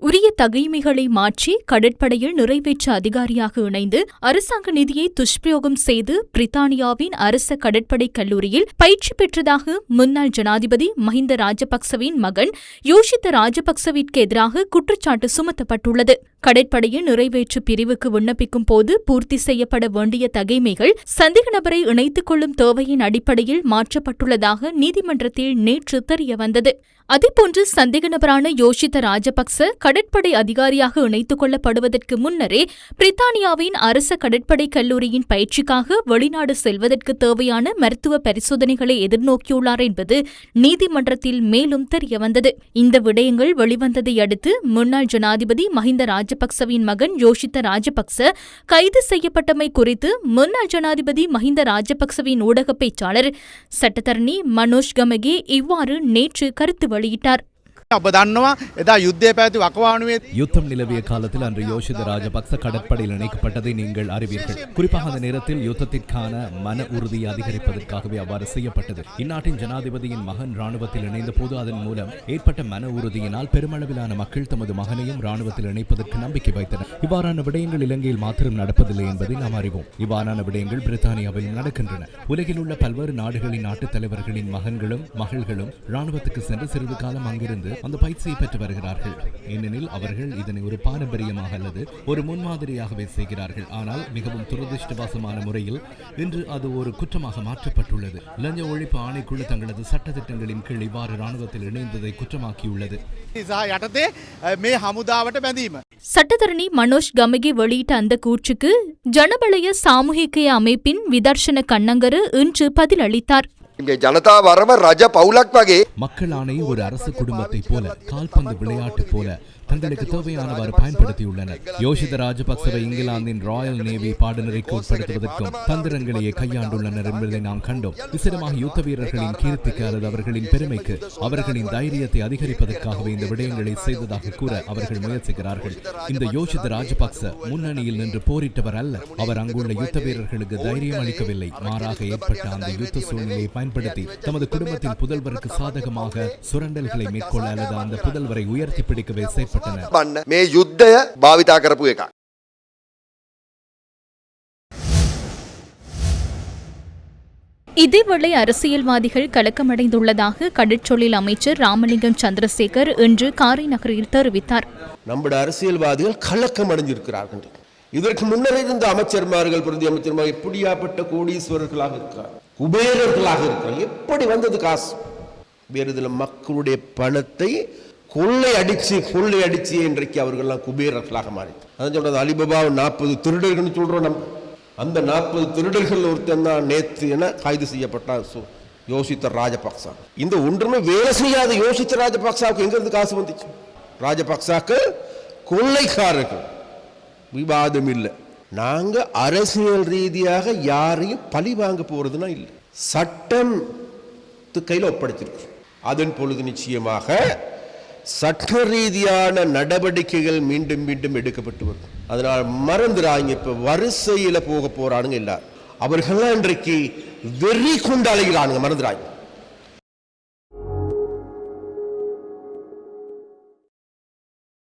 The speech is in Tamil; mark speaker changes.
Speaker 1: உரிய தகைமைகளை மாற்றி கடற்படையில் நிறைவேற்று அதிகாரியாக இணைந்து அரசாங்க நிதியை துஷ்பிரயோகம் செய்து பிரித்தானியாவின் அரச கடற்படை கல்லூரியில் பயிற்சி பெற்றதாக முன்னாள் ஜனாதிபதி மஹிந்த ராஜபக்சவின் மகன் யோஷித்த ராஜபக்சவிற்கு எதிராக குற்றச்சாட்டு சுமத்தப்பட்டுள்ளது. கடற்படையின் நிறைவேற்று பிரிவுக்கு விண்ணப்பிக்கும் போது பூர்த்தி செய்யப்பட வேண்டிய தகைமைகள் சந்தேக நபரை இணைத்துக் கொள்ளும் தேவையின் அடிப்படையில் மாற்றப்பட்டுள்ளதாக நீதிமன்றத்தில் நேற்று தெரியவந்தது. அதேபோன்று சந்தேக நபரான யோஷித்த ராஜபக்ச கடற்படை அதிகாரியாக இணைத்துக் கொள்ளப்படுவதற்கு முன்னரே பிரித்தானியாவின் அரச கடற்படை கல்லூரியின் பயிற்சிக்காக வெளிநாடு செல்வதற்கு தேவையான மருத்துவ பரிசோதனைகளை எதிர்நோக்கியுள்ளார் என்பது நீதிமன்றத்தில் மேலும் தெரியவந்தது. இந்த விடயங்கள் வெளிவந்ததை அடுத்து முன்னாள் ஜனாதிபதி மஹிந்த ராஜபக்சவின் மகன் யோஷித்த ராஜபக்ச கைது செய்யப்பட்டமை குறித்து முன்னாள் ஜனாதிபதி மஹிந்த ராஜபக்சவின் ஊடக பேச்சாளர் சட்டத்தரணி மனோஜ் கமகே இவ்வாறு நேற்று கருத்து வெளியிட்டார்.
Speaker 2: யுத்தம் நிலவிய காலத்தில் அன்று யோஷித ராஜபக்ச கடற்படையில் இணைக்கப்பட்டதை நீங்கள் அறிவீர்கள். குறிப்பாக அந்த நேரத்தில் யுத்தத்திற்கான மன உறுதியை அதிகரிப்பதற்காகவே அவ்வாறு செய்யப்பட்டது. இந்நாட்டின் ஜனாதிபதியின் மகன் ராணுவத்தில் இணைந்த போது அதன் மூலம் ஏற்பட்ட மன உறுதியினால் பெருமளவிலான மக்கள் தமது மகனையும் ராணுவத்தில் இணைப்பதற்கு நம்பிக்கை வைத்தனர். இவ்வாறான விடயங்கள் இலங்கையில் மாத்திரம் நடப்பதில்லை என்பதை நாம் அறிவோம். இவ்வாறான விடயங்கள் பிரித்தானியாவில் நடக்கின்றன. உலகில் உள்ள பல்வேறு நாடுகளின் நாட்டுத் தலைவர்களின் மகன்களும் மகள்களும் ராணுவத்துக்கு சென்று சிறிது காலம் அங்கிருந்து அந்த பயிற்சியை பெற்று வருகிறார்கள். ஏனெனில் அவர்கள் இதனை ஒரு பாரம்பரியமாக அல்லது ஒரு முன்மாதிரியாகவே செய்கிறார்கள். ஆனால் மிகவும் துரதிருஷ்டவசமான முறையில் இன்று அது ஒரு குற்றமாக மாற்றப்பட்டுள்ளது. லஞ்ச ஒழிப்பு ஆணைக்குழு தங்களது சட்டத்திட்டங்களின் கீழ் இவ்வாறு ராணுவத்தில் இணைந்ததை குற்றமாக்கியுள்ளது.
Speaker 1: சட்டத்தரணி மனோஜ் கமகே வெளியிட்ட அந்த கூற்றுக்கு ஜனபலய சாமூகிக அமைப்பின் விதர்ஷன கண்ணங்கரு இன்று பதிலளித்தார்.
Speaker 2: மக்கள் ஆணை ஒரு அரசு குடும்பத்தை போல கால்பந்து விளையாட்டு போல தங்களுக்கு தேவையானவாறு பயன்படுத்தியுள்ளனர். யோஷித ராஜபக்சவை இங்கிலாந்தின் ராயல் நேவி பாடநெறிக்கு உட்படுத்துவதற்கும் தந்திரங்களையே கையாண்டுள்ளனர் என்பதை நாம் கண்டோம். விசேடமாக யுத்த வீரர்களின் கீர்த்திக்கு அல்லது அவர்களின் பெருமைக்கு அவர்களின் தைரியத்தை அதிகரிப்பதற்காகவே இந்த விடயங்களை செய்ததாக கூற அவர்கள் முயற்சிக்கிறார்கள். இந்த யோஷித ராஜபக்ச முன்னணியில் நின்று போரிட்டவர் அல்ல. அவர் அங்குள்ள யுத்த வீரர்களுக்கு தைரியம் அளிக்கவில்லை. மாறாக ஏற்பட்ட அந்த யுத்த சூழ்நிலையை பயன்படுத்தி தமது குடும்பத்தின் புதல்வருக்கு சாதகமாக சுரண்டல்களை மேற்கொள்ள அல்லது அந்த புதல்வரை உயர்த்தி பிடிக்கவே
Speaker 3: මේ යුද්ධය භාවිතා කරපු එක.
Speaker 1: இதேவேளை அரசியல்வாதிகள் கலக்கமடைந்துள்ளதாக கடற்றொழில் அமைச்சர் ராமலிங்கம் சந்திரசேகர் இன்று காரைநகரில் தெரிவித்தார்.
Speaker 4: நம்முடைய அரசியல்வாதிகள் கலக்கம் அடைந்திருக்கிறார்கள். இதற்கு முன்னர் இருந்த அமைச்சர்மார்கள் பிரதி அமைச்சர்மார்கள் எப்படியாப்பட்ட கோடீஸ்வரர்களாக இருக்கிறார், குபேரர்களாக இருக்கிறார். எப்படி வந்தது காசு? வேறு இதில் மக்களுடைய பணத்தை கொள்ளை அடிச்சு இன்றைக்கு அவர்கள்லாம் குபேரர்களாக மாறி. அதான் சொல்றது, அலிபாபா 40 திருடர்கள் சொல்றோம். நம்ம அந்த 40 திருடர்கள் ஒருத்தன் தான் நேற்று என கைது செய்யப்பட்டார் யோஷித்த ராஜபக்சா. இந்த ஒன்றுமே வேலை செய்யாத யோஷித்த ராஜபக்சாவுக்கு எங்கிருந்து காசு வந்துச்சு? ராஜபக்சாக்கள் கொள்ளைக்காரர்கள், விவாதம் இல்லை. நாங்க அரசியல் ரீதியாக யாரையும் பழி வாங்க போறதுன்னா இல்லை. சட்டம் கையில் ஒப்படைச்சிருக்கோம். அதன் பொழுது நிச்சயமாக சட்ட ரீதியான நடவடிக்கைகள் மீண்டும் மீண்டும் எடுக்கப்பட்டு வரும். அதனால் மறந்துடாங்க. இப்ப வரிசையில போக போறானுங்க எல்லாரும். அவர்கள்லாம் இன்றைக்கு வெறி கொண்டு அலைகிறானுங்க. மறந்துடாங்க.